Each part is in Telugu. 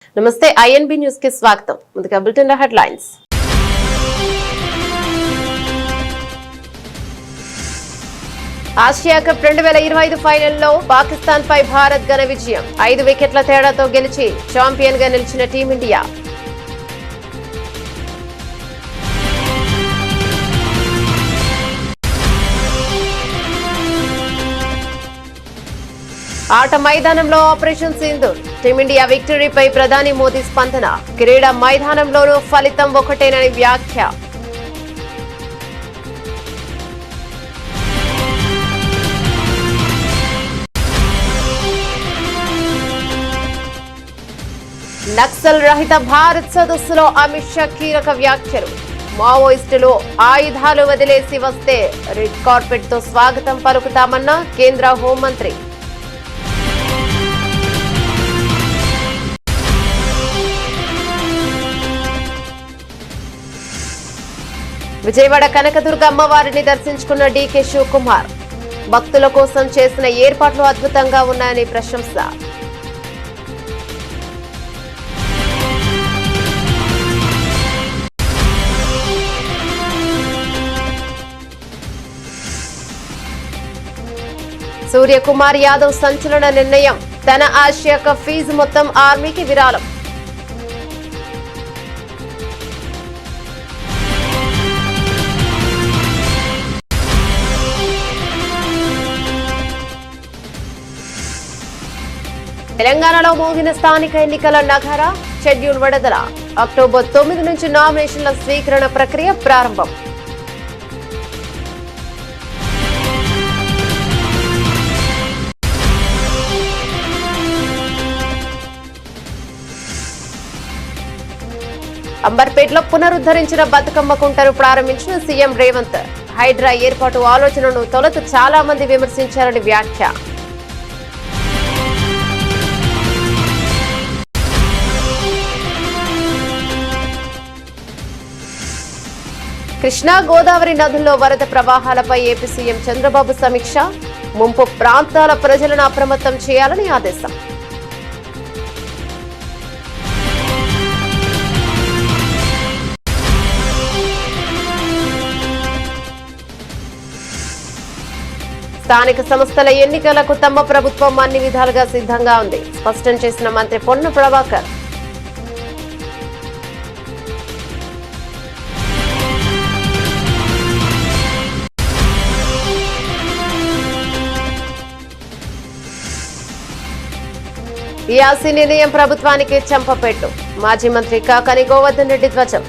నమస్తే ఐఎన్బి న్యూస్ కి స్వాగతం. ముందుగా బులెటిన్ హెడ్లైన్స్. ఆసియా కప్ 2025 ఫైనల్లో పాకిస్తాన్ పై భారత్ ఘన విజయం. 5 వికెట్ల తేడాతో గెలిచి ఛాంపియన్ గా నిలిచిన టీమిండియా. ఆట మైదానంలో ఆపరేషన్ సింధూర్. టీమిండియా విక్టరీపై ప్రధాని మోదీ స్పందన. క్రీడా మైదానంలోనూ ఫలితం ఒకటేనని వ్యాఖ్య. నక్సల్ రహిత భారత్ సదస్సులో అమిత్ షా కీలక వ్యాఖ్యలు. మావోయిస్టులు ఆయుధాలు వదిలేసి వస్తే రెడ్ కార్పెట్ తో స్వాగతం పలుకుతామన్న కేంద్ర హోంమంత్రి. విజయవాడ కనకదుర్గ అమ్మవారిని దర్శించుకున్న డీకే శివకుమార్. భక్తుల కోసం చేసిన ఏర్పాట్లు అద్భుతంగా ఉన్నాయని ప్రశంస. సూర్యకుమార్ యాదవ్ సంచలన నిర్ణయం. తన ఆసియా కప్ ఫీజు మొత్తం ఆర్మీకి విరాళం. తెలంగాణలో మోగిన స్థానిక ఎన్నికల నగారా. షెడ్యూల్ విడుదల. అక్టోబర్ 9 నుంచి నామినేషన్ల స్వీకరణ ప్రక్రియ ప్రారంభం. అంబర్పేటలో పునరుద్ధరించిన బతుకమ్మ కుంటను ప్రారంభించిన సీఎం రేవంత్. హైడ్రా ఏర్పాటు ఆలోచనను తొలుత చాలా మంది విమర్శించారని వ్యాఖ్య. కృష్ణా గోదావరి నదుల్లో వరద ప్రవాహాలపై ఏపీ సీఎం చంద్రబాబు సమీక్ష. ముంపు ప్రాంతాల ప్రజలను అప్రమత్తం చేయాలని ఆదేశం. స్థానిక సంస్థల ఎన్నికలకు తమ ప్రభుత్వం అన్ని విధాలుగా సిద్ధంగా ఉంది స్పష్టం చేసిన మంత్రి పొన్న ప్రభాకర్. ఈఆర్సీ నిర్ణయం ప్రభుత్వానికి చెంపపెట్టు. మాజీ మంత్రి కాకాని గోవర్ధన్ రెడ్డి ధ్వజం.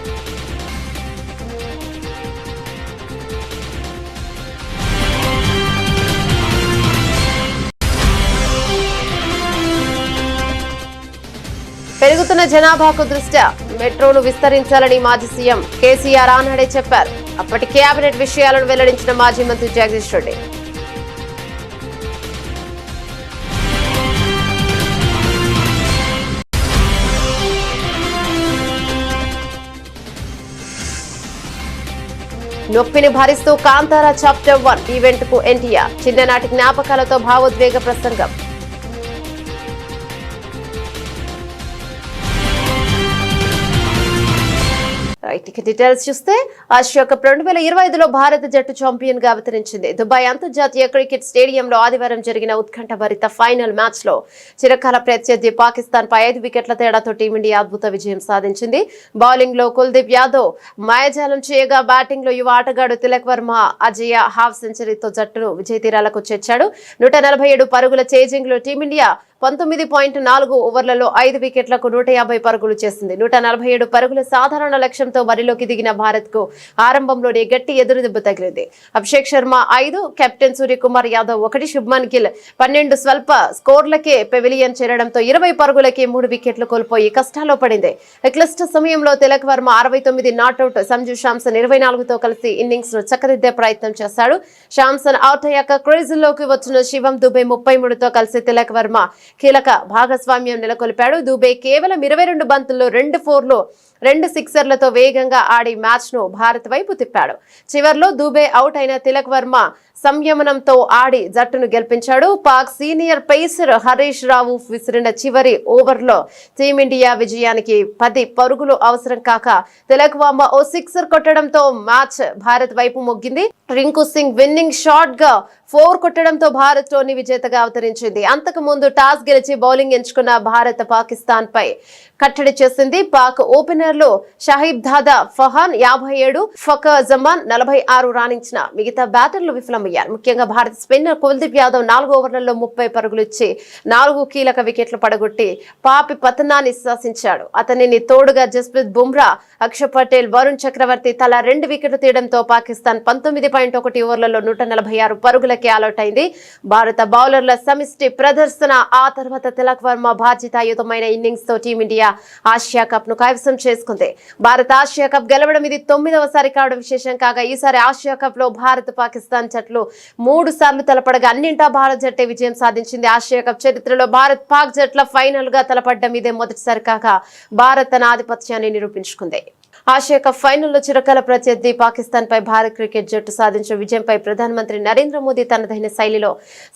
పెరుగుతున్న జనాభాకు దృష్ట్యా మెట్రోను విస్తరించాలని మాజీ సీఎం కేసీఆర్ ఆనాడే చెప్పారు. అప్పటి కేబినెట్ విషయాలను వెల్లడించిన మాజీ మంత్రి జగదీష్ రెడ్డి. నొప్పిని భరిస్తూ కాంతారా చాప్టర్ 1 ఈవెంట్ కు ఎన్టీఆర్. చిన్ననాటి జ్ఞాపకాలతో భావోద్వేగ ప్రసంగం. డీటెయిల్స్ చూస్తే ఆసియా కప్ 2025లో భారత జట్టు ఛాంపియన్ గా అవతరించింది. దుబాయ్ అంతర్జాతీయ క్రికెట్ స్టేడియంలో ఆదివారం జరిగిన ఉత్కంఠభరిత ఫైనల్ మ్యాచ్ లో చిరకాల ప్రత్యర్థి పాకిస్తాన్ పై 5 వికెట్ల తేడాతో టీమిండియా అద్భుత విజయం సాధించింది. బౌలింగ్ లో కుల్దీప్ యాదవ్ మాయాజాలం చేయగా, బ్యాటింగ్ లో యువ ఆటగాడు తిలక్ వర్మ అజేయ హాఫ్ సెంచరీతో జట్టును విజయ తీరాలకు చేర్చాడు. 147 పరుగుల చేజింగ్ లో టీమిండియా 19.4 ఓవర్లలో 5 వికెట్లకు 150 పరుగులు చేసింది. 147 పరుగుల సాధారణ లక్ష్యంతో బరిలోకి దిగిన భారత్ కు ఆరంభంలోనే గట్టి ఎదురుదెబ్బ తగిలింది. అభిషేక్ శర్మ 5, కెప్టెన్ సూర్యకుమార్ యాదవ్ 1, శుభ్మన్ గిల్ 12 స్వల్ప స్కోర్లకే పెవిలియన్ చేరడంతో 20 పరుగులకే 3 వికెట్లు కోల్పోయి కష్టాల్లో పడింది. క్లిష్ట సమయంలో తిలక్ వర్మ 69 నాట్అవుట్, సంజు శాంసన్ 24తో కలిసి ఇన్నింగ్స్ ను చక్కదిద్దే ప్రయత్నం చేశాడు. శాంసన్ అవుట్ అయ్యాక క్రీజుల్లోకి వచ్చిన శివం దుబే 33తో కలిసి తిలక్ వర్మ కీలక భాగస్వామ్యం నెలకొల్పాడు. దుబే కేవలం 22 బంతుల్లో 2 4లు 2 సిక్సర్లతో వేగంగా ఆడి మ్యాచ్ ను భారత్ వైపు తిప్పాడు. చివర్లో దూబే అవుట్ అయిన తిలక్ వర్మ సంయమనంతో ఆడి జట్టును గెలిపించాడు. పాక్ సీనియర్ పేసర్ హరీష్ రావు విసిరిన చివరి ఓవర్లో టీమిండియా విజయానికి 10 పరుగులు అవసరం కాక తిలక్ వర్మ ఓ సిక్సర్ కొట్టడంతో మ్యాచ్ భారత్ వైపు మొగ్గింది. రింకు సింగ్ విన్నింగ్ షాట్ గా 4 కొట్టడంతో భారత్ టోర్నీ విజేతగా అవతరించింది. అంతకు ముందు టాస్ గెలిచి బౌలింగ్ ఎంచుకున్న భారత్ పాకిస్తాన్ పై కట్టడి చేసింది. పాక్ ఓపెనర్లు షహీబ్ దాదా ఫహాన్ 57, ఫకర్ జమాన్ 46 రాణించిన మిగతా బ్యాటర్లు విఫలమయ్యారు. ముఖ్యంగా భారత స్పిన్నర్ కుల్దీప్ యాదవ్ 4 ఓవర్లలో 30 పరుగులు ఇచ్చి 4 కీలక వికెట్లు పడగొట్టి పాపి పతనాన్ని శాసించాడు. అతనిని తోడుగా జస్ప్రీత్ బుమ్రా, అక్షర్ పటేల్, వరుణ్ చక్రవర్తి తలా 2 వికెట్లు తీయడంతో పాకిస్తాన్ 19.1 ఓవర్లలో 146 పరుగులకి ఆలౌట్ అయింది. భారత బౌలర్ల సమిష్టి ప్రదర్శన, ఆ తర్వాత తిలక్ వర్మ బాధ్యతాయుతమైన ఇన్నింగ్స్ తో టీమిండియా ఆసియా కప్ ను కైవసం చేసుకుంది. భారత ఆసియా కప్ గెలవడం ఇది 9వసారి కావడం విశేషం కాగా ఈసారి ఆసియా కప్ లో భారత్ పాకిస్తాన్ జట్లు 3 సార్లు తలపడగా అన్నింటా భారత్ జట్టే విజయం సాధించింది. ఆసియా కప్ చరిత్రలో భారత్ పాక్ జట్ల ఫైనల్ గా తలపడ్డం ఇదే మొదటిసారి కాగా భారత్ తన ఆధిపత్యాన్ని నిరూపించుకుంది. ఆసియా కప్ ఫైనల్లో చిరకాల ప్రత్యర్థి పాకిస్తాన్ పై భారత క్రికెట్ జట్టు సాధించిన విజయంపై ప్రధానమంత్రి నరేంద్ర మోదీ తనదైన శైలిలో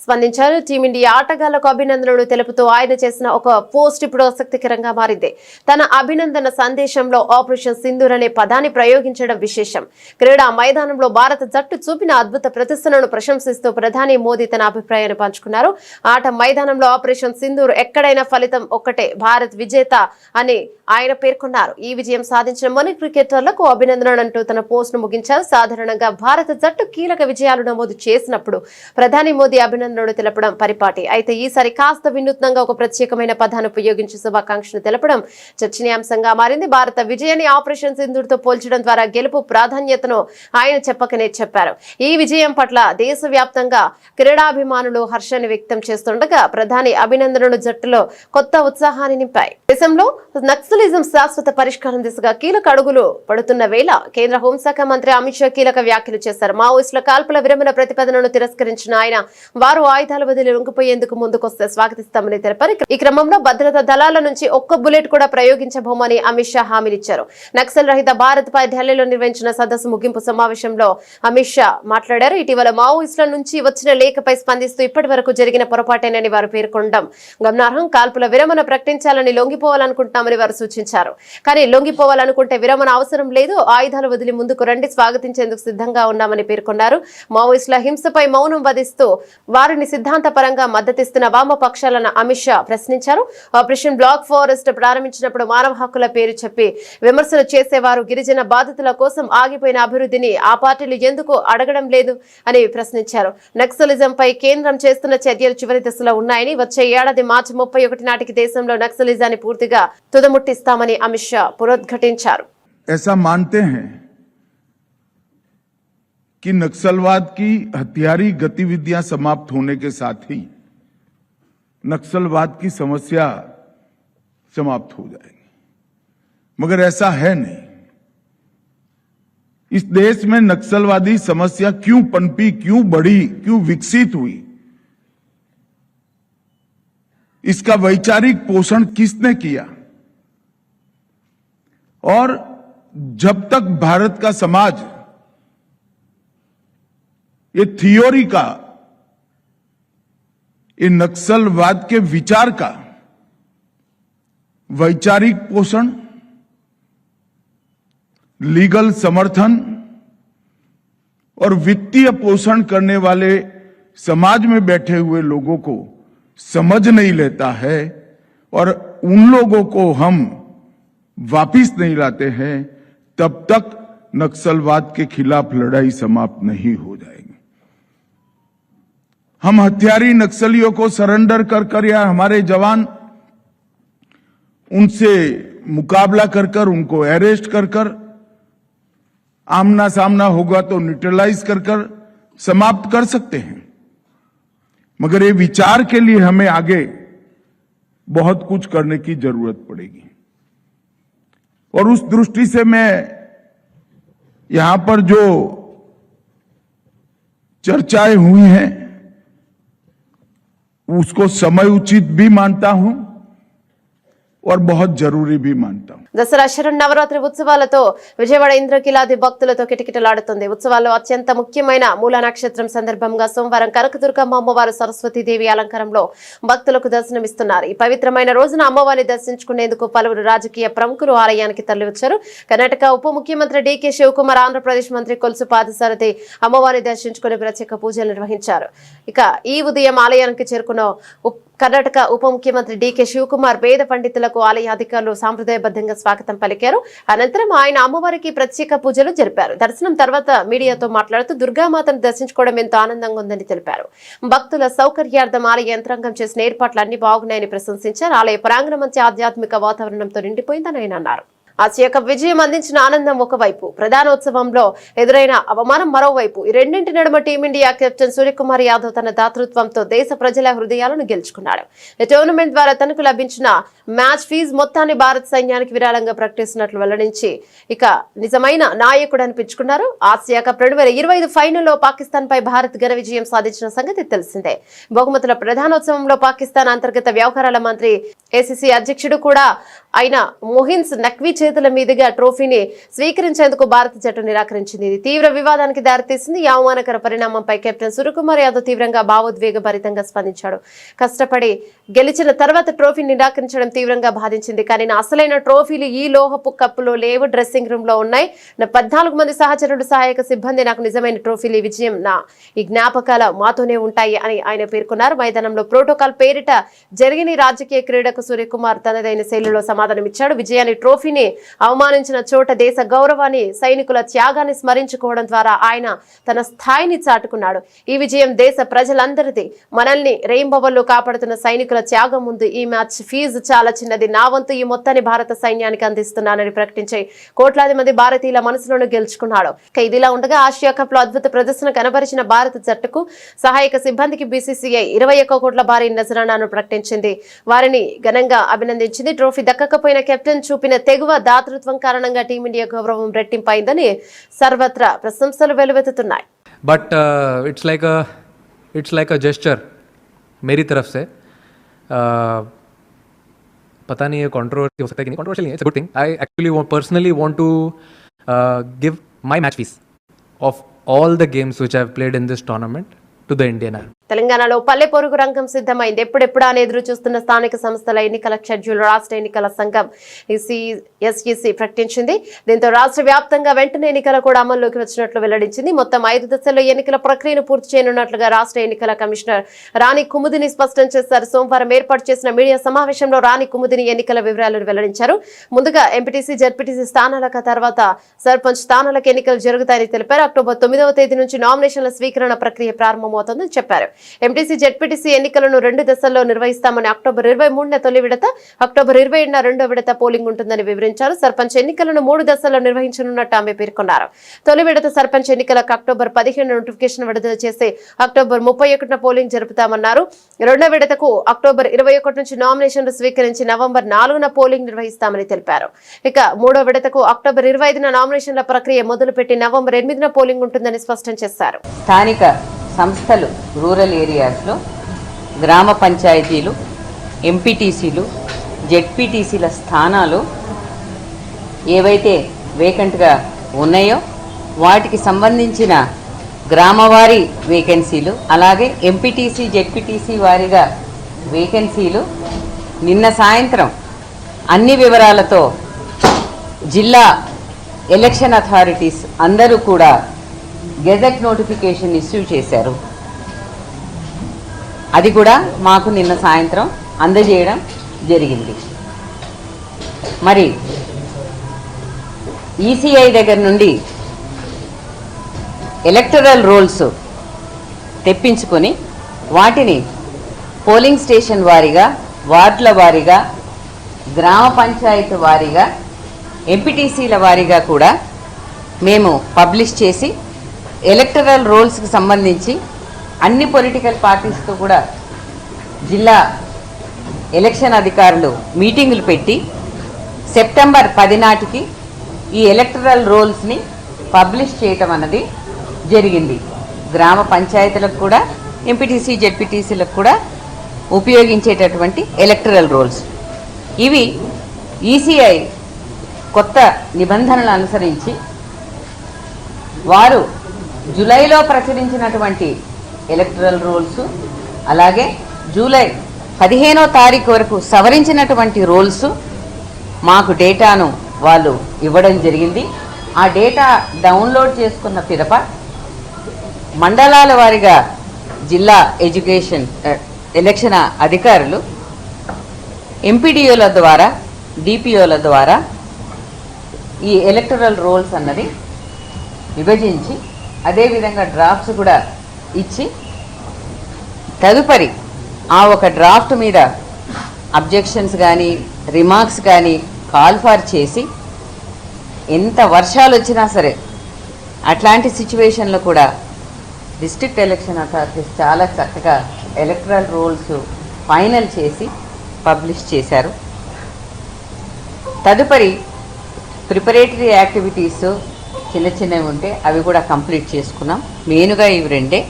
స్పందించారు. టీమిండియా ఆటగాళ్లకు అభినందనలు తెలుపుతూ ఆయన చేసిన ఒక పోస్ట్ ఇప్పుడు ఆసక్తికరంగా మారింది. తన అభినందన సందేశంలో ఆపరేషన్ సింధూర్ అనే పదాన్ని ప్రయోగించడం విశేషం. క్రీడా మైదానంలో భారత జట్టు చూపిన అద్భుత ప్రదర్శనను ప్రశంసిస్తూ ప్రధాని మోదీ తన అభిప్రాయాన్ని పంచుకున్నారు. ఆట మైదానంలో ఆపరేషన్ సింధూర్ ఎక్కడైనా ఫలితం ఒక్కటే, భారత్ విజేత అని ఆయన పేర్కొన్నారు. ఈ విజయం సాధించిన మన క్రికెటర్లకు అభినందనలు అంటూ తన పోస్ట్ ను ముగించారు. సాధారణంగా భారత జట్టు కీలక విజయాలు నమోదు చేసినప్పుడు ప్రధాని మోదీ అభినందనలు తెలపడం పరిపాటి. అయితే ఈసారి కాస్త వినూత్నంగా ఒక ప్రత్యేకమైన పదాన్ని ఉపయోగించి శుభాకాంక్షలు తెలపడం చర్చనీయాంశంగా మారింది. భారత విజయాన్ని ఆపరేషన్ సింధూర్ తో పోల్చడం ద్వారా గెలుపు ప్రాధాన్యతను ఆయన చెప్పకనే చెప్పారు. ఈ విజయం పట్ల దేశవ్యాప్తంగా క్రీడాభిమానులు హర్షాన్ని వ్యక్తం చేస్తుండగా ప్రధాని అభినందనలు జట్టులో కొత్త ఉత్సాహాన్ని నింపాయి. దేశంలో నక్సలిజం శాశ్వత పరిష్కారం దిశగా కీలక అడుగులు పడుతున్న వేళ కేంద్ర హోంశాఖ మంత్రి అమిత్ షా కీలక వ్యాఖ్యలు చేశారు. మావోయిస్టుల కాల్పుల విరమణ ప్రతిపాదనను తిరస్కరించిన ఆయన వారు ఆయుధాల బదిలీ లొంగిపోయేందుకు ముందుకొస్తే స్వాగతిస్తామని తెలిపారు. ఈ క్రమంలో భద్రతా దళాల నుంచి ఒక్క బుల్లెట్ కూడా ప్రయోగించబోమని అమిత్ షా హామీనిచ్చారు. నక్సల్ రహిత భారత్ పై ఢిల్లీలో నిర్వహించిన సదస్సు ముగింపు సమావేశంలో అమిత్ షా మాట్లాడారు. ఇటీవల మావోయిస్టుల నుంచి వచ్చిన లేఖపై స్పందిస్తూ ఇప్పటి వరకు జరిగిన పొరపాటేనని వారు పేర్కొనడం గమనార్హం. కాల్పుల విరమణ ప్రకటించాలని లొంగిపోవాలనుకుంటున్నామని వారు సూచించారు. కానీ లొంగిపోవాలనుకుంటే విరమణ అవసరం లేదు, ఆయుధాలు వదిలి ముందుకు రండి, స్వాగతించేందుకు సిద్ధంగా ఉన్నామని పేర్కొన్నారు. మావోయిస్టుల హింసపై మౌనం వధిస్తూ వారిని సిద్ధాంతపరంగా మద్దతిస్తున్న వామపక్షాలను అమిత్ షా ప్రశ్నించారు. ఆపరేషన్ బ్లాక్ ఫారెస్ట్ ప్రారంభించినప్పుడు మానవ హక్కుల పేరు చెప్పి విమర్శలు చేసేవారు గిరిజన బాధితుల కోసం ఆగిపోయిన అభివృద్ధిని ఆ పార్టీలు ఎందుకు అడగడం లేదు అని ప్రశ్నించారు. నక్సలిజంపై కేంద్రం చేస్తున్న చర్యలు చివరి దశలో ఉన్నాయని, వచ్చే ఏడాది మార్చి 31 నాటికి దేశంలో నక్సలిజాన్ని పూర్తిగా తుదముట్టిస్తామని అమిత్ షా పునరుద్ఘాటించారు. ऐसा मानते हैं कि नक्सलवाद की हथियारी गतिविधियां समाप्त होने के साथ ही नक्सलवाद की समस्या समाप्त हो जाएगी, मगर ऐसा है नहीं। इस देश में नक्सलवादी समस्या क्यों पनपी, क्यों बढ़ी, क्यों विकसित हुई, इसका वैचारिक पोषण किसने किया? और जब तक भारत का समाज ये थियोरी का, ये नक्सलवाद के विचार का वैचारिक पोषण, लीगल समर्थन और वित्तीय पोषण करने वाले समाज में बैठे हुए लोगों को समझ नहीं लेता है और उन लोगों को हम वापिस नहीं लाते हैं, तब तक नक्सलवाद के खिलाफ लड़ाई समाप्त नहीं हो जाएगी। हम हथियारी नक्सलियों को सरेंडर कर या हमारे जवान उनसे मुकाबला कर उनको अरेस्ट कर आमना सामना होगा तो न्यूट्रलाइज कर समाप्त कर सकते हैं, मगर ये विचार के लिए हमें आगे बहुत कुछ करने की जरूरत पड़ेगी। और उस दृष्टि से मैं यहां पर जो चर्चाएं हुई हैं उसको समय उचित भी मानता हूं और बहुत जरूरी भी मानता हूं। దసరా శరన్నవరాత్రి ఉత్సవాలతో విజయవాడ ఇంద్రకీలాది భక్తులతో కిటకిటలాడుతుంది. ఉత్సవాల్లో అత్యంత ముఖ్యమైన మూల నక్షత్రం సందర్భంగా సోమవారం కనకదుర్గమ్మ అమ్మవారు సరస్వతీదేవి అలంకారంలో భక్తులకు దర్శనమిస్తున్నారు. ఈ పవిత్రమైన రోజున అమ్మవారిని దర్శించుకునేందుకు పలువురు రాజకీయ ప్రముఖులు ఆలయానికి తరలివచ్చారు. కర్ణాటక ఉప ముఖ్యమంత్రి డీకే శివకుమార్, ఆంధ్రప్రదేశ్ మంత్రి కొలుసు పాదసారథి అమ్మవారిని దర్శించుకుని ప్రత్యేక పూజలు నిర్వహించారు. ఇక ఈ ఉదయం ఆలయానికి చేరుకున్న కర్ణాటక ఉప ముఖ్యమంత్రి డీకే శివకుమార్ వేద పండితులకు ఆలయ అధికారులు సాంప్రదాయబద్ధంగా స్వాగతం పలికారు. అనంతరం ఆయన అమ్మవారికి ప్రత్యేక పూజలు జరిపారు. దర్శనం తర్వాత మీడియాతో మాట్లాడుతూ దుర్గామాతను దర్శించుకోవడం ఎంతో ఆనందంగా ఉందని తెలిపారు. భక్తుల సౌకర్యార్థం ఆలయ యంత్రాంగం చేసిన ఏర్పాట్లు అన్ని బాగున్నాయని ప్రశంసించారు. ఆలయ ప్రాంగణం మంచి ఆధ్యాత్మిక వాతావరణంతో నిండిపోయిందని ఆయన అన్నారు. ఆసియా కప్ విజయం అందించిన ఆనందం ఒకవైపు, ప్రధానోత్సవంలో ఎదురైన అవమానం మరోవైపు. ఈ రెండింటి నడుమ టీమిండియా కెప్టెన్ సూర్యకుమార్ యాదవ్ తన దాతృత్వంతో దేశ ప్రజల హృదయాలను గెలుచుకున్నాడు. ఈ టోర్నమెంట్ ద్వారా తనకు లభించిన మ్యాచ్ ఫీజు మొత్తాన్ని భారత సైన్యానికి విరాళంగా ప్రకటిస్తున్నట్లు వెల్లడించి ఇక నిజమైన నాయకుడు అనిపించుకున్నారు. ఆసియా కప్ 2025 ఫైనల్లో పాకిస్తాన్ పై భారత్ ఘన విజయం సాధించిన సంగతి తెలిసిందే. బహుమతుల ప్రధానోత్సవంలో పాకిస్తాన్ అంతర్గత వ్యవహారాల మంత్రి, ఏసీసీ అధ్యక్షుడు కూడా అయిన మొహిన్స్ నఖ్వీ చేతుల మీదుగా ట్రోఫీని స్వీకరించేందుకు భారత జట్టు నిరాకరించింది. ఇది తీవ్ర వివాదానికి దారితీసింది. ఈ అవమానకర పరిణామంపై కెప్టెన్ సూర్యకుమార్ యాదవ్ తీవ్రంగా భావోద్వేగభరితంగా స్పందించాడు. కష్టపడి గెలిచిన తర్వాత ట్రోఫీని నిరాకరించడం తీవ్రంగా బాధించింది. కానీ నా అసలైన ట్రోఫీలు ఈ లోహపు కప్పులో లేవు, డ్రెస్సింగ్ రూమ్ లో ఉన్నాయి. నా 14 మంది సహచరుడు, సహాయక సిబ్బంది నాకు నిజమైన ట్రోఫీలు. ఈ విజయం ఈ జ్ఞాపకాల మాతోనే ఉంటాయి అని ఆయన పేర్కొన్నారు. మైదానంలో ప్రోటోకాల్ పేరిట జరిగిన రాజకీయ క్రీడకు సూర్యకుమార్ తనదైన శైలిలో సమాధానమిచ్చాడు. విజయాన్ని, ట్రోఫీని అవమానించిన చోట దేశ గౌరవాన్ని, సైనికుల త్యాగాన్ని స్మరించుకోవడం ద్వారా ఆయన తన స్థాయిని చాటుకున్నాడు. ఈ విజయం దేశ ప్రజలందరిది. మనల్ని రెయింబవల్లో కాపాడుతున్న సైనికుల త్యాగం ముందు ఈ మ్యాచ్ ఫీజు చాలా చిన్నది. నా వంతు ఈ మొత్తాన్ని భారత సైన్యానికి అందిస్తున్నానని ప్రకటించి కోట్లాది మంది భారతీయుల మనసులను గెలుచుకున్నాడు. ఇదిలా ఉండగా ఆసియా కప్ లో అద్భుత ప్రదర్శన కనబరిచిన భారత జట్టుకు, సహాయక సిబ్బందికి బీసీసీఐ 21 కోట్ల భారీ నజరానాను ప్రకటించింది. వారిని ఘనంగా అభినందించింది. ట్రోఫీ దక్కకపోయిన కెప్టెన్ చూపిన తెగువ, దాతృత్వం కారణంగా టీమిండియా గౌరవం రెట్టింపైందని సర్వత్రా ప్రశంసలు వెలువెత్తుతున్నాయి. But it's like a gesture मेरी तरफ से. पता नहीं ये कंट्रोवर्सी हो सकता है कि नहीं. कंट्रोवर्शियल नहीं है, it's a good thing. I actually personally want to give my match fees of all the games which I have played in this tournament to the Indian Army. తెలంగాణలో పల్లె పొరుగు రంగం సిద్ధమైంది. ఎప్పుడెప్పుడా అని ఎదురు చూస్తున్న స్థానిక సంస్థల ఎన్నికల షెడ్యూల్ రాష్ట్ర ఎన్నికల సంఘం ఎస్ఈసి ప్రకటించింది. దీంతో రాష్ట్ర వ్యాప్తంగా వెంటనే ఎన్నికలు కూడా అమల్లోకి వచ్చినట్లు వెల్లడించింది. మొత్తం 5 దశల్లో ఎన్నికల ప్రక్రియను పూర్తి చేయనున్నట్లుగా రాష్ట్ర ఎన్నికల కమిషనర్ రాణి కుముదిని స్పష్టం చేశారు. సోమవారం ఏర్పాటు చేసిన మీడియా సమావేశంలో రాణి కుముదిని ఎన్నికల వివరాలను వెల్లడించారు. ముందుగా ఎంపీటీసీ, జెడ్పీటీసీ స్థానాలకు, తర్వాత సర్పంచ్ స్థానాలకు ఎన్నికలు జరుగుతాయని తెలిపారు. అక్టోబర్ 9వ తేదీ నుంచి నామినేషన్ల స్వీకరణ ప్రక్రియ ప్రారంభమవుతుందని చెప్పారు. ఎంపీటీసీ, జెడ్పీటీసీ ఎన్నికలను 2 దశల్లో నిర్వహిస్తామని, అక్టోబర్ 23న తొలి విడత, అక్టోబర్ 27న రెండో విడత పోలింగ్ ఉంటుందని వివరించారు. సర్పంచ్ ఎన్నికలను 3 దశల్లో నిర్వహించనున్నట్టు ఆమె పేర్కొన్నారు. తొలి విడత సర్పంచ్ ఎన్నికలకు అక్టోబర్ 15న నోటిఫికేషన్ విడుదల చేసి అక్టోబర్ 31న పోలింగ్ జరుపుతామన్నారు. రెండో విడతకు అక్టోబర్ 21 నుంచి నామినేషన్లు స్వీకరించి నవంబర్ 4న పోలింగ్ నిర్వహిస్తామని తెలిపారు. ఇక మూడో విడతకు అక్టోబర్ 25న నామినేషన్ల ప్రక్రియ మొదలుపెట్టి నవంబర్ 8న పోలింగ్ ఉంటుందని స్పష్టం చేశారు. స్థానిక సంస్థలు, రూరల్ ఏరియాస్లో గ్రామ పంచాయతీలు, ఎంపీటీసీలు, జెడ్పీటీసీల స్థానాలు ఏవైతే వేకెంట్గా ఉన్నాయో వాటికి సంబంధించిన గ్రామవారీ వేకెన్సీలు, అలాగే ఎంపీటీసీ, జెడ్పీటీసీ వారీగా వేకెన్సీలు నిన్న సాయంత్రం అన్ని వివరాలతో జిల్లా ఎలక్షన్ అథారిటీస్ అందరూ కూడా గెజెట్ నోటిఫికేషన్ ఇష్యూ చేశారు. అది కూడా మాకు నిన్న సాయంత్రం అందజేయడం జరిగింది. మరి ఈసీఐ దగ్గర నుండి ఎలక్టరల్ రోల్స్ తెప్పించుకొని వాటిని పోలింగ్ స్టేషన్ వారీగా, వార్డుల వారీగా, గ్రామ పంచాయతీ వారీగా, ఎంపీటీసీల వారీగా కూడా మేము పబ్లిష్ చేసి ఎలక్టరల్ రోల్స్కి సంబంధించి అన్ని పొలిటికల్ పార్టీస్తో కూడా జిల్లా ఎలక్షన్ అధికారులు మీటింగులు పెట్టి సెప్టెంబర్ 10 నాటికి ఈ ఎలక్టరల్ రోల్స్ని పబ్లిష్ చేయటం అన్నది జరిగింది. గ్రామ పంచాయతీలకు కూడా, ఎంపీటీసీ, జెడ్పీటీసీలకు కూడా ఉపయోగించేటటువంటి ఎలక్టరల్ రోల్స్ ఇవి ఈసీఐ కొత్త నిబంధనలు అనుసరించి వారు జూలైలో ప్రచురించినటువంటి ఎలక్టరల్ రూల్స్, అలాగే జూలై 15వ తారీఖు వరకు సవరించినటువంటి రూల్స్ మాకు డేటాను వాళ్ళు ఇవ్వడం జరిగింది. ఆ డేటా డౌన్లోడ్ చేసుకున్న పిదప మండలాల వారీగా జిల్లా ఎలక్షన్ అధికారులు ఎంపీడీఓల ద్వారా, డిపిఓల ద్వారా ఈ ఎలక్టరల్ రోల్స్ అన్నది విభజించి అదేవిధంగా డ్రాఫ్ట్స్ కూడా ఇచ్చి తదుపరి ఆ ఒక డ్రాఫ్ట్ మీద అబ్జెక్షన్స్ కానీ రిమార్క్స్ కానీ కాల్ ఫార్ చేసి ఎంత వర్షాలు వచ్చినా సరే అట్లాంటి సిచ్యువేషన్లో కూడా డిస్ట్రిక్ట్ ఎలక్షన్ అథారిటీస్ చాలా చక్కగా ఎలక్టరల్ రూల్స్ ఫైనల్ చేసి పబ్లిష్ చేశారు. తదుపరి ప్రిపరేటరీ యాక్టివిటీస్ చిన్న చిన్నవి ఉంటే అవి కూడా కంప్లీట్ చేసుకున్నాం. మెయిన్గా ఇవి రెండే,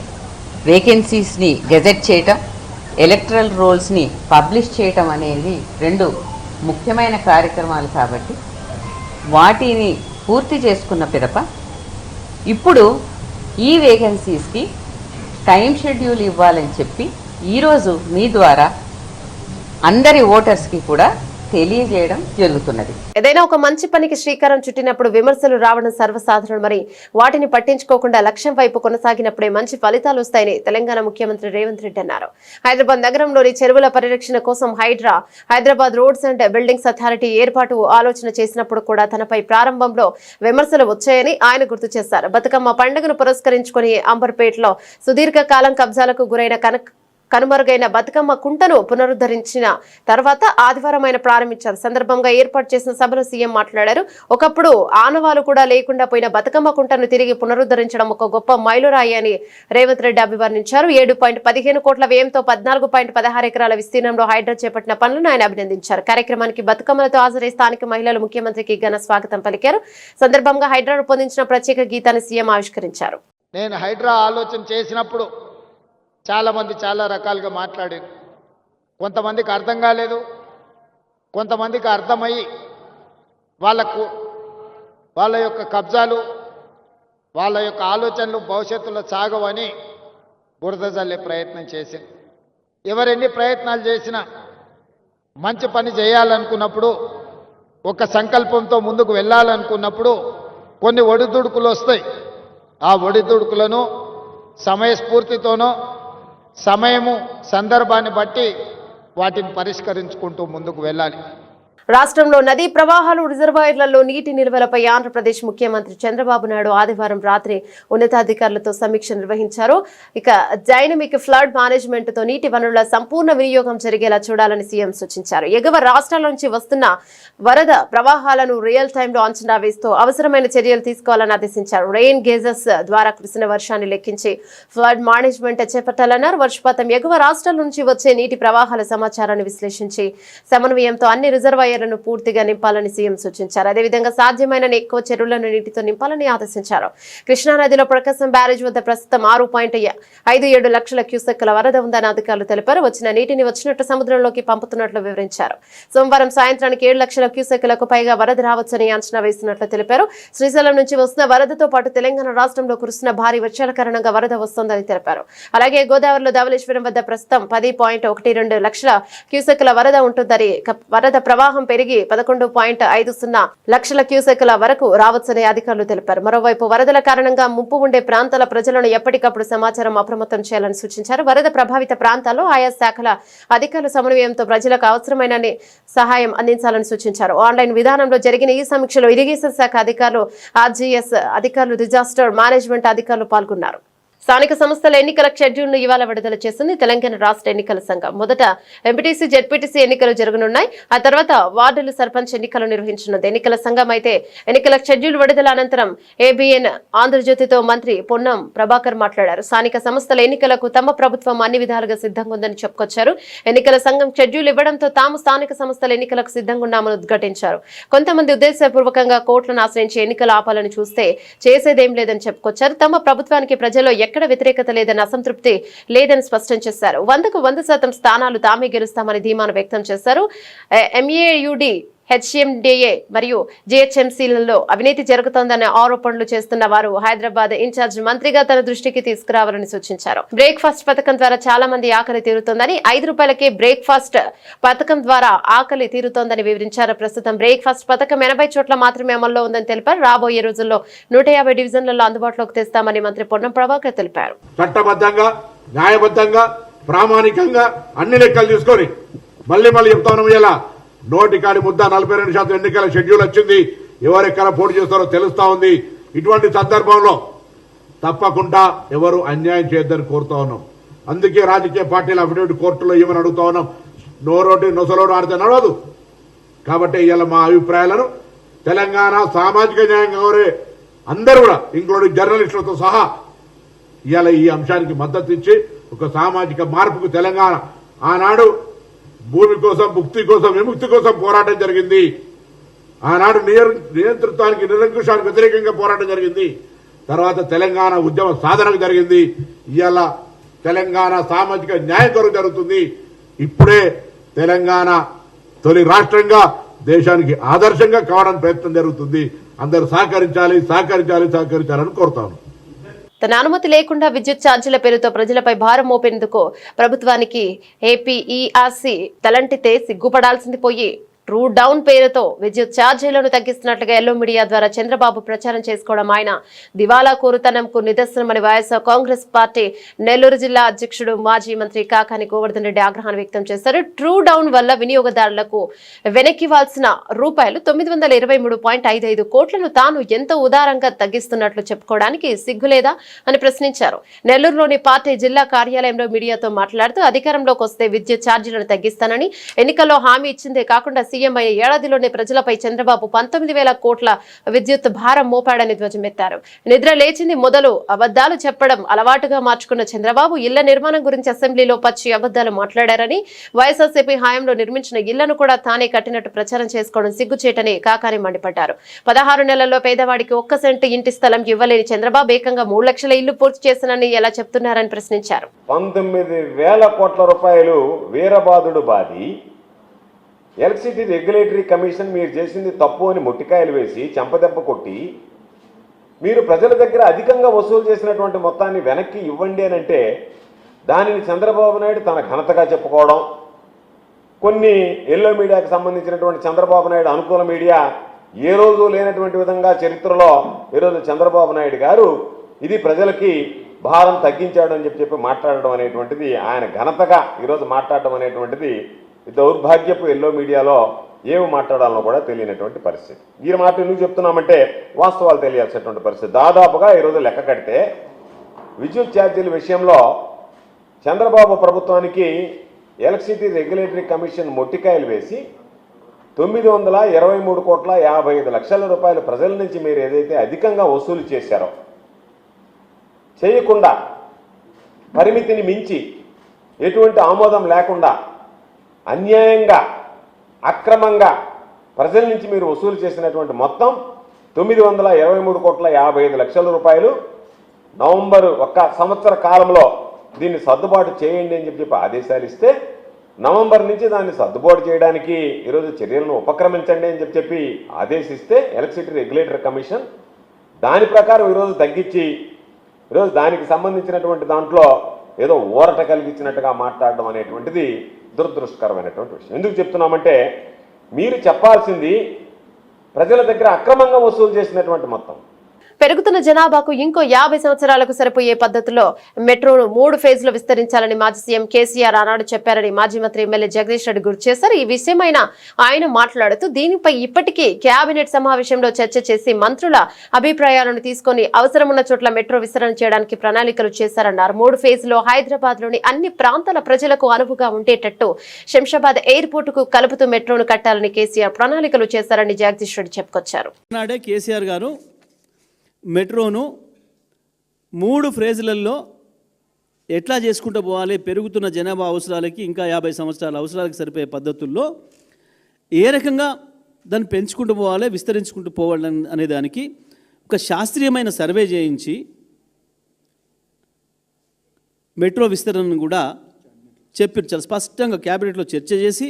వేకెన్సీస్ని గెజెట్ చేయటం, ఎలక్టరల్ రోల్స్ని పబ్లిష్ చేయటం అనేది రెండు ముఖ్యమైన కార్యక్రమాలు కాబట్టి వాటిని పూర్తి చేసుకున్న పిదప ఇప్పుడు ఈ వేకెన్సీస్కి టైం షెడ్యూల్ ఇవ్వాలని చెప్పి ఈరోజు మీ ద్వారా అందరి ఓటర్స్కి కూడా తెలియజేయడం జరుగుతున్నది. ఏదైనా ఒక మంచి పనికి శ్రీకారం చుట్టినప్పుడు విమర్శలు రావడం సర్వసాధారణం. మరి వాటిని పట్టించుకోకుండా లక్ష్యం వైపు కొనసాగినప్పుడే మంచి ఫలితాలు వస్తాయని తెలంగాణ ముఖ్యమంత్రి రేవంత్ రెడ్డి అన్నారు. హైదరాబాద్ నగరంలోని చెరువుల పరిరక్షణ కోసం Hyderabad roads and buildings authority ఏర్పాటు ఆలోచన చేసినప్పుడు కూడా తనపై ప్రారంభంలో విమర్శలు వచ్చాయని ఆయన గుర్తు చేశారు. బతుకమ్మ పండుగను పురస్కరించుకుని అంబర్పేటలో సుదీర్ఘ కాలం కబ్జాలకు గురైన కనుమరుగైన బతుకమ్మ కుంటను పునరుద్ధరించిన తర్వాత ఆదివారం ఆయన ప్రారంభించారు. సందర్భంగా ఏర్పాటు చేసిన సభలో సీఎం మాట్లాడారు. ఒకప్పుడు ఆనవాలు కూడా లేకుండా పోయిన బతుకమ్మ కుంటను తిరిగి పునరుద్ధరించడం ఒక గొప్ప మైలురాయి అని రేవంత్ రెడ్డి అభివర్ణించారు. 7.15 కోట్ల వ్యయంతో 14.16 ఎకరాల విస్తీర్ణంలో హైడ్రా చేపట్టిన పనులను ఆయన అభినందించారు. కార్యక్రమానికి బతుకమ్మలతో హాజరై స్థానిక మహిళలు ముఖ్యమంత్రికి ఘన స్వాగతం పలికారు. సందర్భంగా హైడ్రా రూపొందించిన ప్రత్యేక గీతాన్ని సీఎం ఆవిష్కరించారు. నేను హైడ్రా ఆలోచన చేసినప్పుడు చాలామంది చాలా రకాలుగా మాట్లాడారు. కొంతమందికి అర్థం కాలేదు, కొంతమందికి అర్థమయ్యి వాళ్ళ యొక్క కబ్జాలు, వాళ్ళ యొక్క ఆలోచనలు భవిష్యత్తులో సాగవని బురద జల్లే ప్రయత్నం చేసింది. ఎవరెన్ని ప్రయత్నాలు చేసినా మంచి పని చేయాలనుకున్నప్పుడు, ఒక సంకల్పంతో ముందుకు వెళ్ళాలనుకున్నప్పుడు కొన్ని ఒడిదుడుకులు వస్తాయి. ఆ ఒడిదుడుకులను సమయస్ఫూర్తితోనో సమయము సందర్భాన్ని బట్టి వాటిని పరిష్కరించుకుంటూ ముందుకు వెళ్ళాలి. రాష్ట్రంలో నదీ ప్రవాహాలు, రిజర్వాయర్లలో నీటి నిల్వలపై ఆంధ్రప్రదేశ్ ముఖ్యమంత్రి చంద్రబాబు నాయుడు ఆదివారం రాత్రి ఉన్నతాధికారులతో సమీక్ష నిర్వహించారు. ఇక డైనమిక్ ఫ్లడ్ మేనేజ్మెంట్ తో నీటి వనరుల సంపూర్ణ వినియోగం జరిగేలా చూడాలని సీఎం సూచించారు. ఎగువ రాష్ట్రాల నుంచి వస్తున్న వరద ప్రవాహాలను రియల్ టైంలో అంచనా వేస్తూ అవసరమైన చర్యలు తీసుకోవాలని ఆదేశించారు. రెయిన్ గేజెస్ ద్వారా కురిసిన వర్షాన్ని లెక్కించి ఫ్లడ్ మేనేజ్మెంట్ చేపట్టాలన్నారు. వర్షపాతం, ఎగువ రాష్ట్రాల నుంచి వచ్చే నీటి ప్రవాహాల సమాచారాన్ని విశ్లేషించి సమన్వయంతో అన్ని రిజర్వాయర్ పూర్తిగా నింపాలని సీఎం సూచించారు. అదేవిధంగా సాధ్యమైన ఎక్కువ చెరువులను నీటితో నింపాలని ఆదేశించారు. కృష్ణానదిలో ప్రకాశం బ్యారేజ్ వద్ద ప్రస్తుతం 6.57 లక్షల క్యూసెక్కుల వరద ఉందని అధికారులు తెలిపారు. వచ్చిన నీటిని వచ్చినట్టు సముద్రంలోకి పంపుతున్నట్లు వివరించారు. సోమవారం సాయంత్రానికి 7 లక్షల క్యూసెక్కులకు పైగా వరద రావచ్చని అంచనా వేస్తున్నట్లు తెలిపారు. శ్రీశైలం నుంచి వస్తున్న వరదతో పాటు తెలంగాణ రాష్ట్రంలో కురుస్తున్న భారీ వర్షాల కారణంగా వరద వస్తోందని తెలిపారు. అలాగే గోదావరిలో ధవళేశ్వరం వద్ద ప్రస్తుతం 10.12 లక్షల క్యూసెక్కుల వరద ఉంటుందని, వరద ప్రవాహం పెరిగి 11.50 లక్షల క్యూసెక్కుల వరకు రావచ్చని అధికారులు తెలిపారు. మరోవైపు వరదల కారణంగా ముప్పు ఉండే ప్రాంతాల ప్రజలను ఎప్పటికప్పుడు సమాచారం అప్రమత్తం చేయాలని సూచించారు. వరద ప్రభావిత ప్రాంతాల్లో ఆయా శాఖల అధికారుల సమన్వయంతో ప్రజలకు అవసరమైన సహాయం అందించాలని సూచించారు. ఆన్లైన్ విధానంలో జరిగిన ఈ సమీక్షలో ఇరిగేషన్ శాఖ అధికారులు, ఆర్జీఎస్ అధికారులు, డిజాస్టర్ మేనేజ్మెంట్ అధికారులు పాల్గొన్నారు. స్థానిక సంస్థల ఎన్నికల షెడ్యూల్ ను ఇవాళ విడుదల చేసింది తెలంగాణ రాష్ట్ర ఎన్నికల సంఘం. మొదట ఎంపీటీసీ, జెడ్పీటీసీ ఎన్నికలు జరగనున్నాయి. ఆ తర్వాత వార్డులు, సర్పంచ్ ఎన్నికలు నిర్వహించనుంది. ఎన్నికల సంఘం అయితే ఎన్నికల షెడ్యూల్ విడుదల అనంతరం ఏబీఎన్ ఆంధ్రజ్యోతితో మంత్రి పొన్నం ప్రభాకర్ మాట్లాడారు. స్థానిక సంస్థల ఎన్నికలకు తమ ప్రభుత్వం అన్ని విధాలుగా సిద్ధంగా ఉందని చెప్పుకొచ్చారు. ఎన్నికల సంఘం షెడ్యూల్ ఇవ్వడంతో తాము స్థానిక సంస్థల ఎన్నికలకు సిద్ధంగా ఉన్నామని ఉద్ఘాటించారు. కొంతమంది ఉద్దేశపూర్వకంగా కోర్టులను ఆశ్రయించి ఎన్నికలు ఆపాలని చూస్తే చేసేదేం లేదని చెప్పుకొచ్చారు. తమ ప్రభుత్వానికి ప్రజల్లో ఎక్కడ వ్యతిరేకత లేదని, అసంతృప్తి లేదని స్పష్టం చేశారు. 100% స్థానాలు తామే గెలుస్తామని ధీమాను వ్యక్తం చేశారు. ఎంఏయుడి హెచ్ఎండిఏ మరియు జిహెచ్ఎంసీలలో అవినీతి జరుగుతోందనే ఆరోపణలు చేస్తున్న వారు హైదరాబాద్ ఇన్ఛార్జ్ మంత్రిగా తన దృష్టికి తీసుకురావాలని సూచించారు. బ్రేక్ఫాస్ట్ పథకం ద్వారా చాలా మంది ఆకలి తీరుతోందని, ₹5కే బ్రేక్ఫాస్ట్ పథకం ద్వారా ఆకలి తీరుతోందని వివరించారు. ప్రస్తుతం బ్రేక్ఫాస్ట్ పథకం 80 చోట్ల మాత్రమే అమల్లో ఉందని తెలిపారు. రాబోయే రోజుల్లో 150 డివిజన్లలో అందుబాటులోకి తెస్తామని మంత్రి పొన్నం ప్రభాకర్ తెలిపారు. చట్టబద్ధంగా, న్యాయబద్ధంగా, ప్రామాణికంగా అన్ని లెక్కలు తీసుకొని మళ్ళీ చెప్తా ఉన్నాం. ఇలా నోటికాడి ముద్ద 42% ఎన్నికల షెడ్యూల్ వచ్చింది. ఎవరెక్కడ పోటీ చేస్తారో తెలుస్తా ఉంది. ఇటువంటి సందర్భంలో తప్పకుండా ఎవరు అన్యాయం చేయొద్దని కోరుతా ఉన్నాం. అందుకే రాజకీయ పార్టీల అఫిడవిట్ కోర్టులో ఏమని అడుగుతా ఉన్నాం. నోరోటి నొసలోడు ఆడితే నడవదు. కాబట్టి ఇవాళ మా అభిప్రాయాలను తెలంగాణ సామాజిక న్యాయం కోరే అందరూ కూడా, ఇంక్లూడింగ్ జర్నలిస్టులతో సహా, ఇవాళ ఈ అంశానికి మద్దతు ఇచ్చి ఒక సామాజిక మార్పుకు తెలంగాణ ఆనాడు భూమి కోసం, ముక్తి కోసం, విముక్తి కోసం పోరాటం జరిగింది. ఆనాడు నియంతృత్వానికి, నిరంకుశానికి వ్యతిరేకంగా పోరాటం జరిగింది. తర్వాత తెలంగాణ ఉద్యమ సాధనకు జరిగింది. ఇవాళ తెలంగాణ సామాజిక న్యాయం కొరకు జరుగుతుంది. ఇప్పుడే తెలంగాణ తొలి రాష్ట్రంగా దేశానికి ఆదర్శంగా కావడానికి ప్రయత్నం జరుగుతుంది. అందరూ సహకరించాలని కోరుతాను. తన అనుమతి లేకుండా విద్యుత్ ఛార్జీల పేరుతో ప్రజలపై భారం మోపేందుకు ప్రభుత్వానికి ఏపీఈఆర్సీ తలంటితే సిగ్గుపడాల్సింది పోయి ట్రూ డౌన్ పేరుతో విద్యుత్ ఛార్జీలను తగ్గిస్తున్నట్లుగా ఎల్లో మీడియా ద్వారా చంద్రబాబు ప్రచారం చేసుకోవడం ఆయన దివాలా కోరుతనంకు నిదర్శనమని వైఎస్ఆర్ కాంగ్రెస్ పార్టీ నెల్లూరు జిల్లా అధ్యక్షుడు మాజీ మంత్రి కాకాని గోవర్ధన్ రెడ్డి ఆగ్రహాన్ని వ్యక్తం చేశారు. ట్రూ డౌన్ వల్ల వినియోగదారులకు వెనక్కివాల్సిన ₹923.55 కోట్లను తాను ఎంతో ఉదారంగా తగ్గిస్తున్నట్లు చెప్పుకోవడానికి సిగ్గులేదా అని ప్రశ్నించారు. నెల్లూరులోని పార్టీ జిల్లా కార్యాలయంలో మీడియాతో మాట్లాడుతూ అధికారంలోకి వస్తే విద్యుత్ ఛార్జీలను తగ్గిస్తానని ఎన్నికల్లో హామీ ఇచ్చిందే కాకుండా సీఎం అయ్యే ఏడాదిలోనే ప్రజలపై చంద్రబాబు 19,000 కోట్ల విద్యుత్ భారం మోపాడని ధ్వజమెత్తారు. నిద్ర లేచింది మొదలు అబద్దాలు చెప్పడం అలవాటుగా మార్చుకున్న చంద్రబాబు ఇళ్ల నిర్మాణం గురించి అసెంబ్లీలో పచ్చి అబద్దాలు మాట్లాడారని, వైఎస్ఆర్సీపీ హయాంలో నిర్మించిన ఇళ్లను కూడా తానే కట్టినట్టు ప్రచారం చేసుకోవడం సిగ్గుచేటని కాకాని మండిపడ్డారు. 16 నెలల్లో పేదవాడికి 1 సెంటు ఇంటి స్థలం ఇవ్వలేని చంద్రబాబు ఏకంగా 3 లక్షల ఇళ్లు పూర్తి చేశానని ఎలా చెప్తున్నారని ప్రశ్నించారు. 19,000 కోట్ల రూపాయలు వీరబాదుడు బాది ఎలక్ట్రిసిటీ రెగ్యులేటరీ కమిషన్ మీరు చేసింది తప్పు అని మొట్టికాయలు వేసి చెంపదెబ్బ కొట్టి మీరు ప్రజల దగ్గర అధికంగా వసూలు చేసినటువంటి మొత్తాన్ని వెనక్కి ఇవ్వండి అని అంటే దానిని చంద్రబాబు నాయుడు తన ఘనతగా చెప్పుకోవడం, కొన్ని ఎల్లో మీడియాకు సంబంధించినటువంటి చంద్రబాబు నాయుడు అనుకూల మీడియా ఏ రోజు లేనటువంటి విధంగా చరిత్రలో ఈరోజు చంద్రబాబు నాయుడు గారు ఇది ప్రజలకి భారం తగ్గించాడు అని చెప్పి మాట్లాడడం అనేటువంటిది, ఆయన ఘనతగా ఈరోజు మాట్లాడడం అనేటువంటిది దౌర్భాగ్యపు ఎల్లో మీడియాలో ఏమి మాట్లాడాలో కూడా తెలియనటువంటి పరిస్థితి. ఈ మాట ఎందుకు చెప్తున్నామంటే వాస్తవాలు తెలియాల్సినటువంటి పరిస్థితి. దాదాపుగా ఈరోజు లెక్క కడితే విద్యుత్ ఛార్జీల విషయంలో చంద్రబాబు ప్రభుత్వానికి ఎలక్ట్రిసిటీ రెగ్యులేటరీ కమిషన్ మొట్టికాయలు వేసి 923,55 కోట్ల ప్రజల నుంచి మీరు ఏదైతే అధికంగా వసూలు చేశారో, చేయకుండా పరిమితిని మించి ఎటువంటి ఆమోదం లేకుండా అన్యాయంగా అక్రమంగా ప్రజల నుంచి మీరు వసూలు చేసినటువంటి మొత్తం 923,55 కోట్ల నవంబర్ 1 సంవత్సర కాలంలో దీన్ని సర్దుబాటు చేయండి అని చెప్పి ఆదేశాలు ఇస్తే, నవంబర్ నుంచి దాన్ని సర్దుబాటు చేయడానికి ఈరోజు చర్యలను ఉపక్రమించండి అని చెప్పి ఆదేశిస్తే ఎలక్ట్రిసిటీ రెగ్యులేటరీ కమిషన్ దాని ప్రకారం ఈరోజు తగ్గించి ఈరోజు దానికి సంబంధించినటువంటి దాంట్లో ఏదో ఊరట కలిగించినట్టుగా మాట్లాడడం అనేటువంటిది దురదృష్టకరమైనటువంటి విషయం. ఎందుకు చెప్తున్నామంటే మీరు చెప్పాల్సింది ప్రజల దగ్గర అక్రమంగా వసూలు చేసినటువంటి మొత్తం. పెరుగుతున్న జనాభాకు ఇంకో 50 సంవత్సరాలకు సరిపోయే పద్ధతిలో మెట్రోను 3 ఫేజ్లో విస్తరించాలని మాజీ సీఎం కేసీఆర్ ఆనాడు చెప్పారని మాజీ మంత్రి ఎమ్మెల్యే జగదీష్ రెడ్డి గుర్తు చేశారు. ఈ విషయమైన ఆయన మాట్లాడుతూ దీనిపై ఇప్పటికీ కేబినెట్ సమావేశంలో చర్చ చేసి మంత్రుల అభిప్రాయాలను తీసుకుని అవసరమున్న చోట్ల మెట్రో విస్తరణ చేయడానికి ప్రణాళికలు చేశారన్నారు. 3 ఫేజ్లో హైదరాబాద్ లోని అన్ని ప్రాంతాల ప్రజలకు అనువుగా ఉండేటట్టు శంషాబాద్ ఎయిర్పోర్ట్ కు కలుపుతూ మెట్రోను కట్టాలని కేసీఆర్ ప్రణాళికలు చేశారని జగదీష్ రెడ్డి చెప్పుకొచ్చారు. కేసీఆర్ గారు మెట్రోను 3 ఫేజ్లలో ఎట్లా చేసుకుంటూ పోవాలి, పెరుగుతున్న జనాభా అవసరాలకి ఇంకా 50 సంవత్సరాల అవసరాలకు సరిపోయే పద్ధతుల్లో ఏ రకంగా దాన్ని పెంచుకుంటూ పోవాలి, విస్తరించుకుంటూ పోవాలి అనే దానికి ఒక శాస్త్రీయమైన సర్వే చేయించి మెట్రో విస్తరణను కూడా చెప్పారు. చాలా స్పష్టంగా క్యాబినెట్లో చర్చ చేసి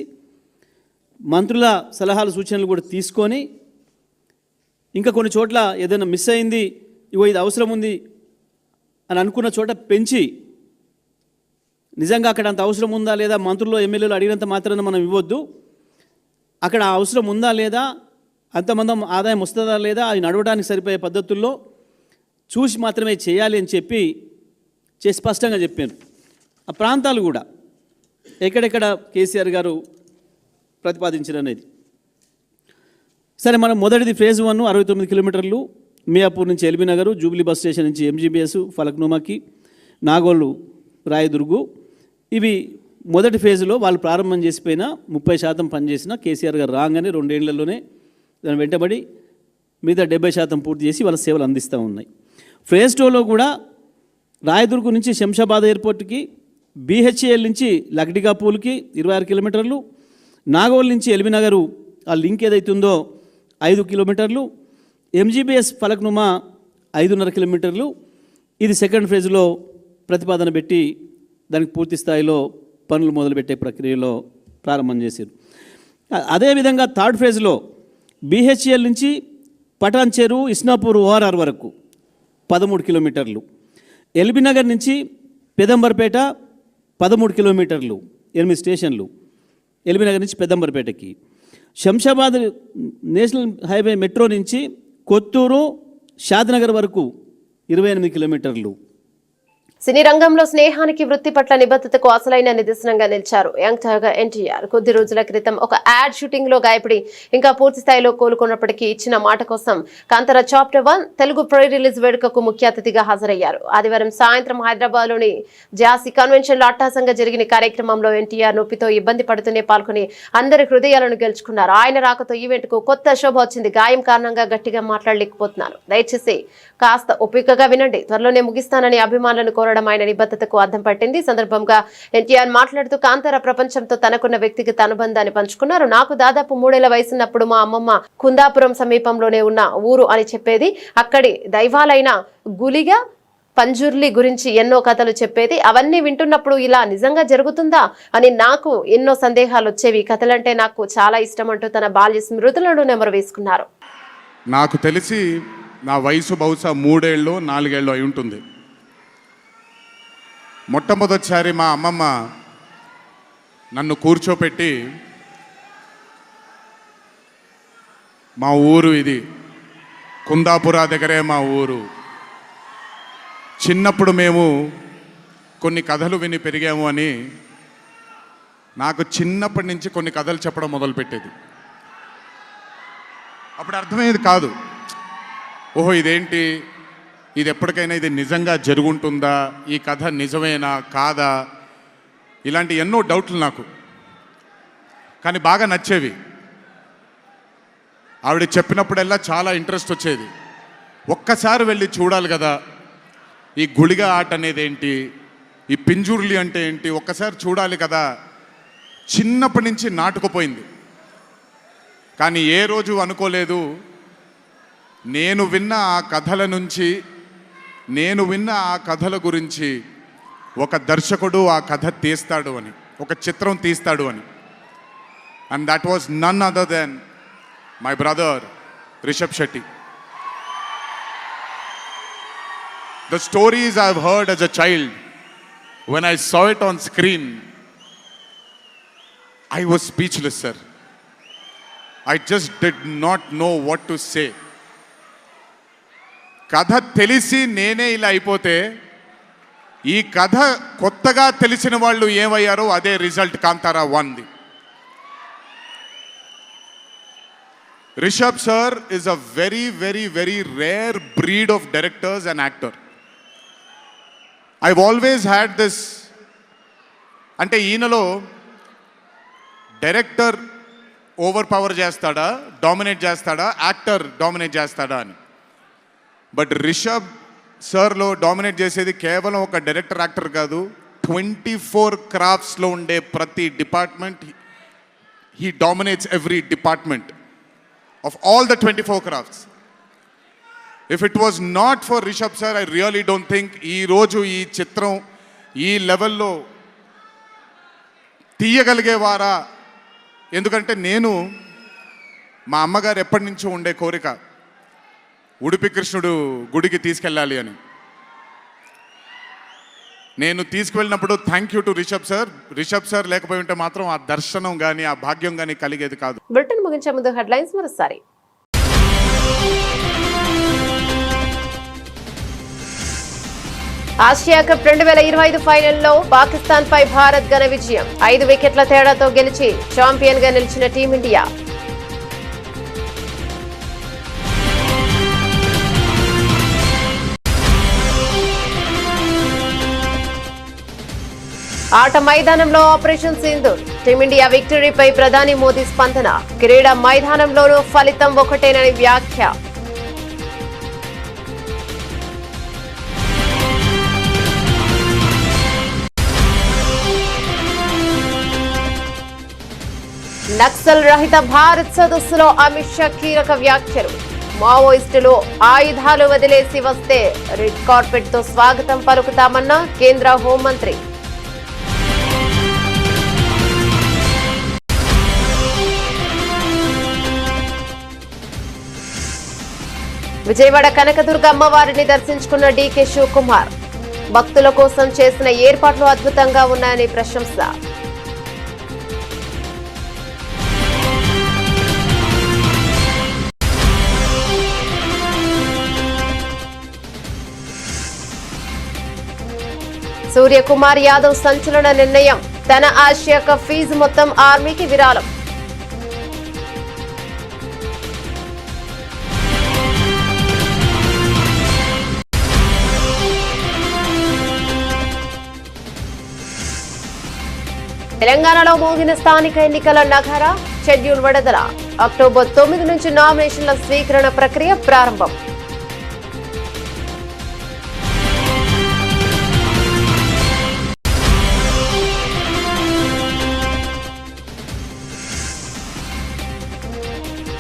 మంత్రుల సలహాలు సూచనలు కూడా తీసుకొని ఇంకా కొన్ని చోట్ల ఏదైనా మిస్ అయింది, ఇగో ఇది అవసరం ఉంది అని అనుకున్న చోట పెంచి, నిజంగా అక్కడ అంత అవసరం ఉందా లేదా మంత్రులు ఎమ్మెల్యేలు అడిగినంత మాత్రాన మనం ఇవ్వద్దు, అక్కడ అవసరం ఉందా లేదా, అంతమంది ఆదాయం వస్తుందా లేదా, అది నడవడానికి సరిపోయే పద్ధతుల్లో చూసి మాత్రమే చేయాలి అని చెప్పి స్పష్టంగా చెప్పాను. ఆ ప్రాంతాలు కూడా ఎక్కడెక్కడ కేసీఆర్ గారు ప్రతిపాదించారనేది. సరే, మనం మొదటిది ఫేజ్ 1 69 కిలోమీటర్లు మియాపూర్ నుంచి LB Nagar, Jubilee bus station నుంచి ఎంజీబీఎస్, ఫలక్నుమాకి, నాగోలు, రాయదుర్గు. ఇవి మొదటి ఫేజ్లో వాళ్ళు ప్రారంభం చేసిపోయిన 30% పనిచేసిన కేసీఆర్ గారు రాగానే 2 ఏళ్లలోనే దాని వెంటబడి మిగతా 70% పూర్తి చేసి వాళ్ళ సేవలు అందిస్తూ ఉన్నాయి. ఫేజ్ 2లో కూడా రాయదుర్గు నుంచి శంషాబాద్ ఎయిర్పోర్ట్కి, బీహెచ్ఏఎల్ నుంచి లక్డికాపూల్కి 26 కిలోమీటర్లు, నాగోల్ నుంచి ఎల్బీ నగరు ఆ లింక్ ఏదైతుందో 5 కిలోమీటర్లు, ఎంజీబీఎస్ ఫలక్నుమా 5.5 కిలోమీటర్లు. ఇది సెకండ్ ఫేజ్లో ప్రతిపాదన పెట్టి దానికి పూర్తి స్థాయిలో పనులు మొదలుపెట్టే ప్రక్రియలో ప్రారంభం చేశారు. అదేవిధంగా థర్డ్ ఫేజ్లో బీహెచ్ఎల్ నుంచి పటాన్ చెరు, ఇస్నాపూర్ ఓఆర్ఆర్ వరకు 13 కిలోమీటర్లు, ఎల్బీ నగర్ నుంచి పెదంబర్పేట 13 కిలోమీటర్లు, 8 స్టేషన్లు ఎల్బీ నగర్ నుంచి పెదంబర్పేటకి, శంషాబాద్ నేషనల్ హైవే మెట్రో నుంచి కొత్తూరు, షాద్నగర్ వరకు 28 కిలోమీటర్లు. సినీ రంగంలో స్నేహానికి, వృత్తి పట్ల నిబద్ధతకు అసలైన నిదర్శనంగా నిలిచారు యంగ్ టైగర్ ఎన్టీఆర్. కొద్ది రోజుల క్రితం ఒక యాడ్ షూటింగ్ లో గాయపడి ఇంకా పూర్తి స్థాయిలో కోలుకున్నప్పటికీ ఇచ్చిన మాట కోసం Kantara chapter 1 Telugu pre release వేడుకకు ముఖ్య అతిథిగా హాజరయ్యారు. ఆదివారం సాయంత్రం హైదరాబాద్ లోని జాసీ కన్వెన్షన్ లో అట్టాసంగా జరిగిన కార్యక్రమంలో ఎన్టీఆర్ నొప్పితో ఇబ్బంది పడుతూనే పాల్గొని అందరి హృదయాలను గెలుచుకున్నారు. ఆయన రాకతో ఈవెంట్ కు కొత్త శోభ వచ్చింది. గాయం కారణంగా గట్టిగా మాట్లాడలేకపోతున్నాను, దయచేసి కాస్త ఓపికగా వినండి, త్వరలోనే ముగిస్తానని అభిమానులను కోరడం ఆయన నిబద్ధతకు అర్థం పట్టింది. సందర్భంగా ఎన్టీఆర్ మాట్లాడుతూ కాంతార ప్రపంచంతో తనకున్న వ్యక్తిగత అనుబంధాన్ని పంచుకున్నారు. నాకు దాదాపు 3 ఏళ్ల వయసున్నప్పుడు మా అమ్మమ్మ కుందాపురం సమీపంలోనే ఉన్న ఊరు అని చెప్పేది. అక్కడి దైవాలైన గులిగా, పంజుర్లి గురించి ఎన్నో కథలు చెప్పేది. అవన్నీ వింటున్నప్పుడు ఇలా నిజంగా జరుగుతుందా అని నాకు ఎన్నో సందేహాలు వచ్చేవి. కథలంటే నాకు చాలా ఇష్టం అంటూ తన బాల్య స్మృతులను నెమరు వేసుకున్నారు. నాకు తెలిసి నా వయసు బహుశా 3 ఏళ్ళు 4 ఏళ్ళు అయి ఉంటుంది. మొట్టమొదటిసారి మా అమ్మమ్మ నన్ను కూర్చోపెట్టి, మా ఊరు ఇది, కుందాపురా దగ్గరే మా ఊరు, చిన్నప్పుడు మేము కొన్ని కథలు విని పెరిగాము అని నాకు చిన్నప్పటి నుంచి కొన్ని కథలు చెప్పడం మొదలుపెట్టేది. అప్పుడు అర్థమయ్యేది కాదు, ఓహో ఇదేంటి, ఇది ఎప్పటికైనా ఇది నిజంగా జరుగుంటుందా, ఈ కథ నిజమేనా కాదా, ఇలాంటి ఎన్నో డౌట్లు నాకు. కానీ బాగా నచ్చేవి. ఆవిడ చెప్పినప్పుడల్లా చాలా ఇంట్రెస్ట్ వచ్చేది. ఒక్కసారి వెళ్ళి చూడాలి కదా, ఈ గుళిగా ఆట అనేది ఏంటి, ఈ పింజూర్లి అంటే ఏంటి, ఒక్కసారి చూడాలి కదా. చిన్నప్పటి నుంచి నాటుకుపోయింది. కానీ ఏ రోజు అనుకోలేదు నేను విన్న ఆ కథల నుంచి, నేను విన్న ఆ కథల గురించి ఒక దర్శకుడు ఆ కథ తీస్తాడు అని, ఒక చిత్రం తీస్తాడు అని. And that was none other than my brother Rishab Shetty. The stories I've heard as a child, when I saw it on screen, I was speechless, sir. I just did not know what to say. కథ తెలిసి నేనే ఇలా అయిపోతే, ఈ కథ కొత్తగా తెలిసిన వాళ్ళు ఏమయ్యారో అదే రిజల్ట్ కాంతారా 1ది. Rishabh sir is a very, very, very rare breed of directors and actor. I've always had this, అంటే ఈయనలో డైరెక్టర్ ఓవర్ పవర్ చేస్తాడా, డామినేట్ చేస్తాడా, యాక్టర్ డామినేట్ చేస్తాడా అని. బట్ రిషబ్ సార్లో డామినేట్ చేసేది కేవలం ఒక డైరెక్టర్ యాక్టర్ కాదు, 24 క్రాఫ్ట్స్లో ఉండే ప్రతి department. He dominates every department of all the 24 crafts. If it was not for Rishabh sir, I really don't think ఈ రోజు ఈ చిత్రం ఈ లెవెల్లో తీయగలిగేవారా ఎందుకంటే నేను మా అమ్మగారు ఎప్పటి నుంచో ఉండే కోరిక ఉడిపి కృష్ణుడు గుడికి తీసుకెళ్ళాలి అని. నేను తీసుకువెళ్ళినప్పుడు thank you to Rishabh sir లేకపోయి ఉంటే మాత్రం ఆ దర్శనం కానీ ఆ భాగ్యం కానీ కలిగేది కాదు. బులెటిన్ ముగించే ముందు హెడ్లైన్స్ మరోసారి. ఆసియా కప్ 2025 ఫైనల్లో పాకిస్తాన్ పై భారత్ ఘన విజయం. 5 వికెట్ల తేడాతో గెలిచి ఛాంపియన్ గా నిలిచిన టీమిండియా. ఆట మైదానంలో ఆపరేషన్ సింధూర్. టీమిండియా విక్టరీపై ప్రధాని మోదీ స్పందన. క్రీడా మైదానంలోనూ ఫలితం ఒకటేనని వ్యాఖ్య. నక్సల్ రహిత భారత్ సదస్సులో అమిత్ షా కీలక వ్యాఖ్యలు. మావోయిస్టులు ఆయుధాలు వదిలేసి వస్తే రెడ్ కార్పెట్ తో స్వాగతం పలుకుతామన్న కేంద్ర హోంమంత్రి. విజయవాడ కనకదుర్గ అమ్మవారిని దర్శించుకున్న డీకే శివకుమార్. భక్తుల కోసం చేసిన ఏర్పాట్లు అద్భుతంగా ఉన్నాయని ప్రశంస. సూర్యకుమార్ యాదవ్ సంచలన నిర్ణయం. తన ఆసియా కప్ ఫీజు మొత్తం ఆర్మీకి విరాళం. తెలంగాణలో మోగిన స్థానిక ఎన్నికల నగారా. షెడ్యూల్ విడుదల. అక్టోబర్ 9 నుంచి నామినేషన్ల స్వీకరణ ప్రక్రియ ప్రారంభం.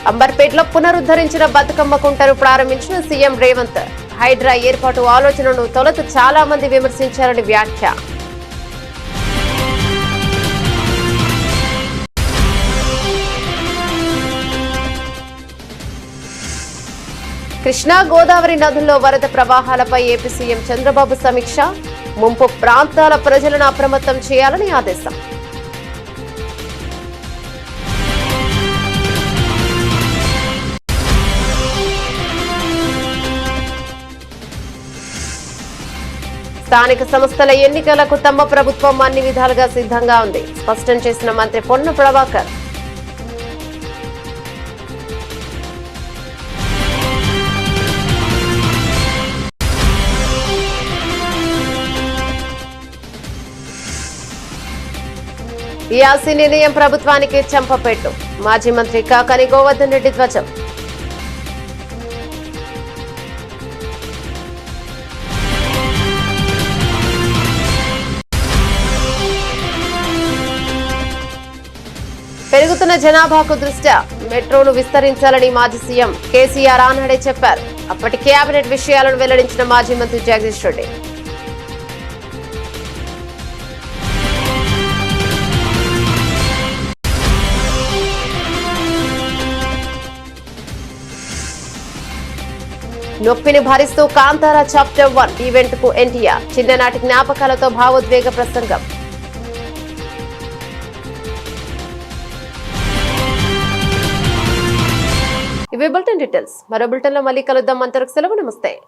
అంబర్పేటలో పునరుద్ధరించిన బతుకమ్మ కుంటను ప్రారంభించిన సీఎం రేవంత్. హైడ్రా ఏర్పాటు ఆలోచనను తొలుత చాలా మంది విమర్శించారని వ్యాఖ్య. కృష్ణా గోదావరి నదుల్లో వరద ప్రవాహాలపై ఏపీ సీఎం చంద్రబాబు సమీక్ష. ముంపు ప్రాంతాల ప్రజలను అప్రమత్తం చేయాలని ఆదేశం. స్థానిక సంస్థల ఎన్నికలకు తమ ప్రభుత్వం అన్ని విధాలుగా సిద్ధంగా ఉంది స్పష్టం చేసిన మంత్రి పొన్న ప్రభాకర్. యాసీ నిర్ణయం ప్రభుత్వానికి చెంపపెట్టు. మాజీ మంత్రి కాకాని గోవర్ధన్ రెడ్డి ధ్వజం. పెరుగుతున్న జనాభాకు దృష్ట్యా మెట్రోను విస్తరించాలని మాజీ సీఎం కేసీఆర్ ఆనాడే చెప్పారు. అప్పటి కేబినెట్ విషయాలను వెల్లడించిన మాజీ మంత్రి జగదీష్ రెడ్డి. నొప్పిని భరిస్తూ కాంతారా చాప్టర్ 1 ఈవెంట్ కు ఎన్టీఆర్. చిన్ననాటి జ్ఞాపకాలతో భావోద్వేగ ప్రసంగం. ఇవి బులెటిన్ డీటెయిల్స్. మరో బులెటిన్ లో మళ్ళీ కలుద్దాం. అంతవరకు సెలవు. నమస్తే.